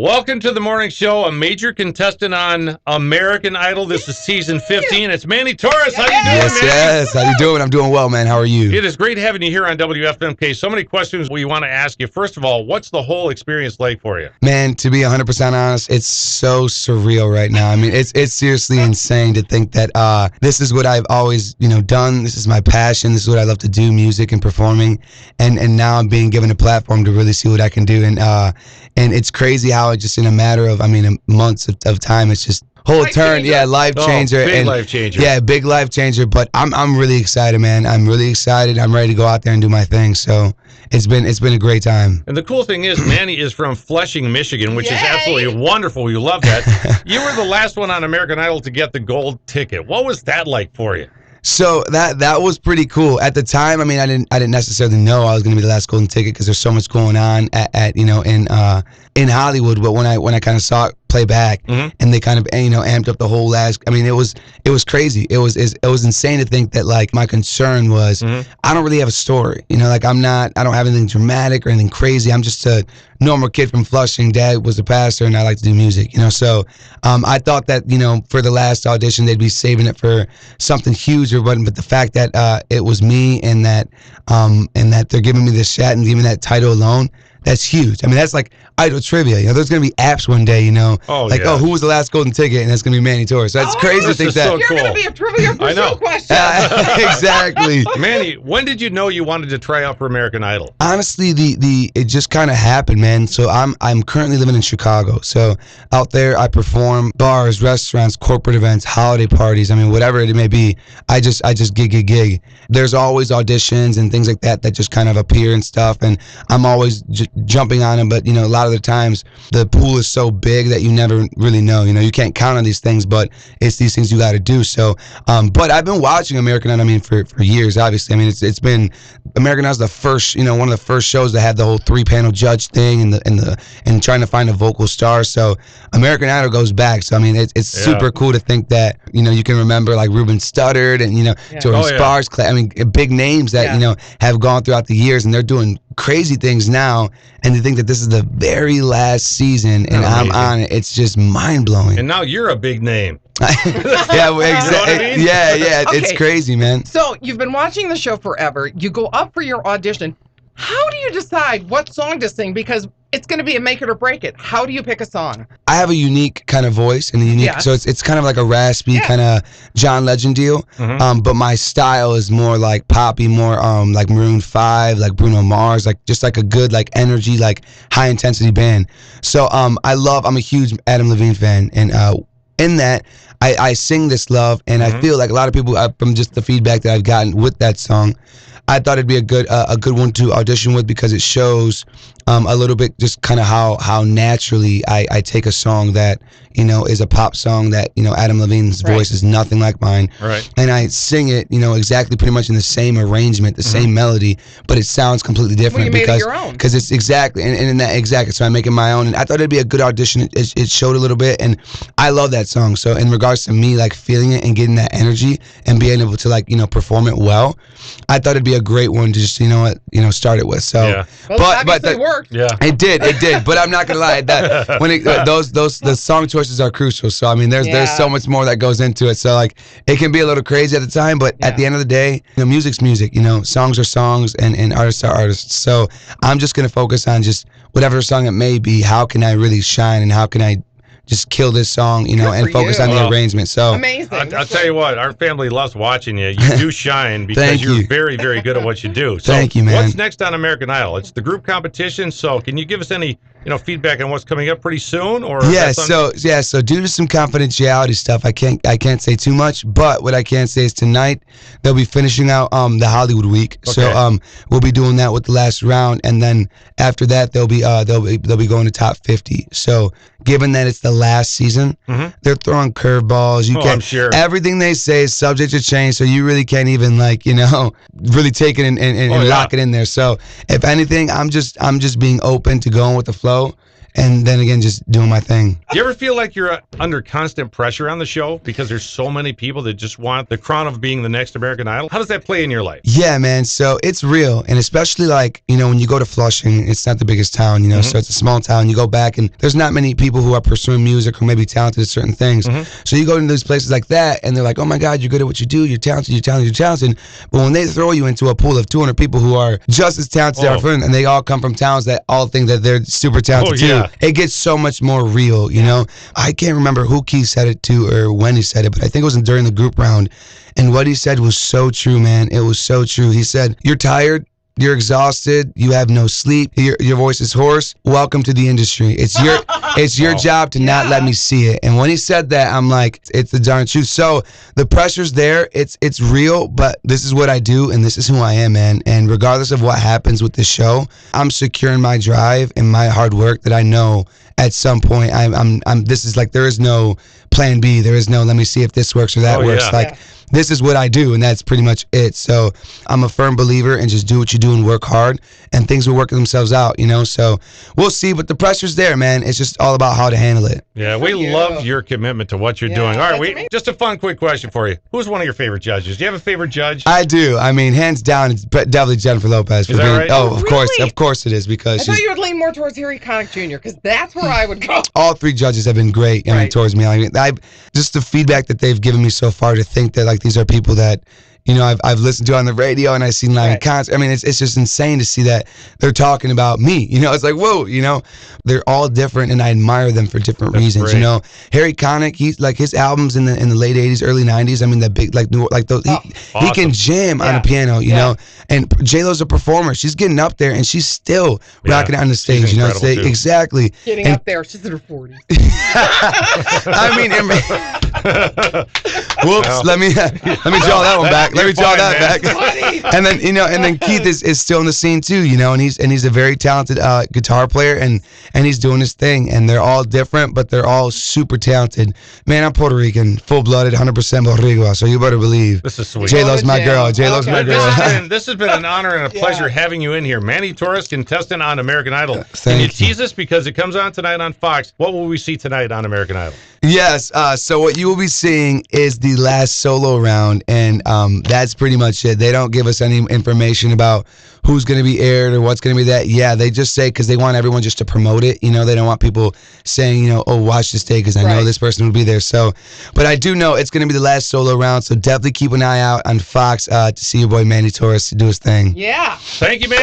Welcome to the morning show, a major contestant on American Idol. This is season 15. It's Manny Torres. How you doing, Yes, man? yes. How you doing? I'm doing well, man. How are you? It is great having you here on WFMK. So many questions we want to ask you. First of all, what's the whole experience like for you? Man, to be 100% honest, it's so surreal right now. I mean, it's seriously insane to think that this is what I've always, done. This is my passion. This is what I love to do, music and performing. And now I'm being given a platform to really see what I can do. And it's crazy how it just in a matter of, months of time, it's just whole turn. Yeah, life changer. Big life changer. Yeah, big life changer. But I'm really excited, man. I'm really excited. I'm ready to go out there and do my thing. So it's been a great time. And the cool thing is, Manny is from Flushing, Michigan, which is absolutely wonderful. We love that. You were the last one on American Idol to get the gold ticket. What was that like for you? So that was pretty cool at the time. I mean, I didn't necessarily know I was going to be the last golden ticket because there's so much going on in Hollywood. But when I kind of saw it play back, and they kind of amped up the whole last. I mean, it was crazy. It was insane to think that like my concern was I don't really have a story. I don't have anything dramatic or anything crazy. I'm just a normal kid from Flushing. Dad was a pastor, and I like to do music. So I thought that for the last audition they'd be saving it for something huge or whatnot. But the fact that it was me and that they're giving me this shot and giving that title alone. That's huge. I mean, that's like Idol trivia. There's going to be apps one day, who was the last golden ticket? And that's going to be Manny Torres. So it's crazy to think that. So You're cool. going to be a trivia for show question. Exactly. Manny, when did you know you wanted to try out for American Idol? Honestly, it just kind of happened, man. So I'm currently living in Chicago. So out there, I perform bars, restaurants, corporate events, holiday parties. I mean, whatever it may be. I just gig. There's always auditions and things like that just kind of appear and stuff, and I'm always jumping on them. But a lot of the times the pool is so big that you never really know. You can't count on these things, but it's these things you got to do. So, but I've been watching American Idol. For years, obviously. I mean, it's been American Idol's the first, one of the first shows that had the whole 3-panel judge thing and trying to find a vocal star. So American Idol goes back. So I mean, it's super cool to think that you can remember like Ruben Studdard and Jordan Sparks. I mean, big names that have gone throughout the years, and they're doing crazy things now. And to think that this is the very last season and I'm on it, it's just mind blowing. And now you're a big name. Yeah, well, exactly. You know what I mean? Yeah, Okay. It's crazy, man. So you've been watching the show forever. You go up for your audition. How do you decide what song to sing? Because it's going to be a make it or break it. How do you pick a song? I have a unique kind of voice and a unique, so it's kind of like a raspy kind of John Legend deal. But my style is more like poppy, more like Maroon 5, like Bruno Mars, like just like a good like energy, like high intensity band. So I'm a huge Adam Levine fan, and in that I sing this love, and I feel like a lot of people from just the feedback that I've gotten with that song, I thought it'd be a good one to audition with because it shows a little bit just kind of how naturally I take a song that is a pop song that Adam Levine's voice is nothing like mine, and I sing it exactly pretty much in the same arrangement, the same melody, but it sounds completely different because it's exactly and in that exactly. So I make it my own, and I thought it'd be a good audition. It showed a little bit, and I love that song. So in regards to me like feeling it and getting that energy and being able to like perform it well, I thought it'd be a great one to just start it with. So but it worked. Yeah, it did. But I'm not gonna lie, that when the song choices are crucial. So I mean, there's so much more that goes into it. So like it can be a little crazy at the time, but at the end of the day, music's music. Songs are songs, and artists are artists. So I'm just gonna focus on just whatever song it may be. How can I really shine, and how can I just kill this song, and focus on the arrangement. So amazing. I'll tell you what, our family loves watching you. You do shine because you're very, very good at what you do. So thank you, man. What's next on American Idol? It's the group competition. So can you give us any feedback on what's coming up pretty soon? Or so due to some confidentiality stuff, I can't say too much. But what I can say is tonight they'll be finishing out the Hollywood week. Okay. So we'll be doing that with the last round, and then after that they'll be going to top 50. So given that it's the last season, they're throwing curveballs. I'm sure everything they say is subject to change, so you really can't even really take it and lock it in there. So if anything, I'm just being open to going with the flow and then again, just doing my thing. Do you ever feel like you're under constant pressure on the show because there's so many people that just want the crown of being the next American Idol? How does that play in your life? Yeah, man. So it's real, and especially like, you know, when you go to Flushing, it's not the biggest town, you know, so it's a small town. You go back, and there's not many people who are pursuing music or maybe talented at certain things. So you go into these places like that, and they're like, oh my God, you're good at what you do. You're talented. You're talented. You're talented. But when they throw you into a pool of 200 people who are just as talented as friends, and they all come from towns that all think that they're super talented too, it gets so much more real, you know? I can't remember who Keith said it to or when he said it, but I think it was during the group round. And what he said was so true, man. It was so true. He said, you're tired. You're exhausted. You have no sleep. Your voice is hoarse. Welcome to the industry. It's your job to not let me see it. And when he said that, I'm like, it's the darn truth. So the pressure's there. It's real, but this is what I do, and this is who I am, man. And regardless of what happens with the show, I'm secure in my drive and my hard work that I know at some point I'm this is like, there is no plan B. There is no let me see if this works or that works. This is what I do, and that's pretty much it. So I'm a firm believer in just do what you do and work hard, and things will work themselves out, you know? So we'll see, but the pressure's there, man. It's just all about how to handle it. Yeah, we love your commitment to what you're doing. All right, just a fun, quick question for you. Who's one of your favorite judges? Do you have a favorite judge? I do. I mean, hands down, it's definitely Jennifer Lopez. Is that right? Oh, of course it is, because I thought you would lean more towards Harry Connick Jr., because that's where I would go. All three judges have been great, I mean, towards me. I mean, just the feedback that they've given me so far, to think that like these are people that, you know, I've listened to on the radio, and I've seen live in concert. I mean, it's just insane to see that they're talking about me. You know, it's like, whoa, you know, they're all different, and I admire them for different reasons. Great. You know, Harry Connick, he's like, his albums in the late '80s, early '90s. I mean, that big he can jam on a piano. You know, and J-Lo's a performer. She's getting up there, and she's still rocking it on the stage. You know, exactly. Getting up there, she's in her 40s. I mean, whoops. Let me draw that one back. Let me draw that back. And then, you know, and then Keith is still in the scene too, you know, and he's a very talented guitar player, and he's doing his thing, and they're all different, but they're all super talented. Man, I'm Puerto Rican, full-blooded, 100% Boricua, so you better believe. This is sweet. J-Lo's my girl. J-Lo's my girl. This has been an honor and a pleasure having you in here. Manny Torres, contestant on American Idol. Can you tease us, because it comes on tonight on Fox? What will we see tonight on American Idol? Yes, so what you will be seeing is the last solo round, and that's pretty much it. They don't give us any information about who's going to be aired or what's going to be that. Yeah, they just say, because they want everyone just to promote it. You know, they don't want people saying, you know, oh, watch this day because I know this person will be there. So, but I do know it's going to be the last solo round, so definitely keep an eye out on Fox to see your boy Manny Torres do his thing. Yeah. Thank you, man.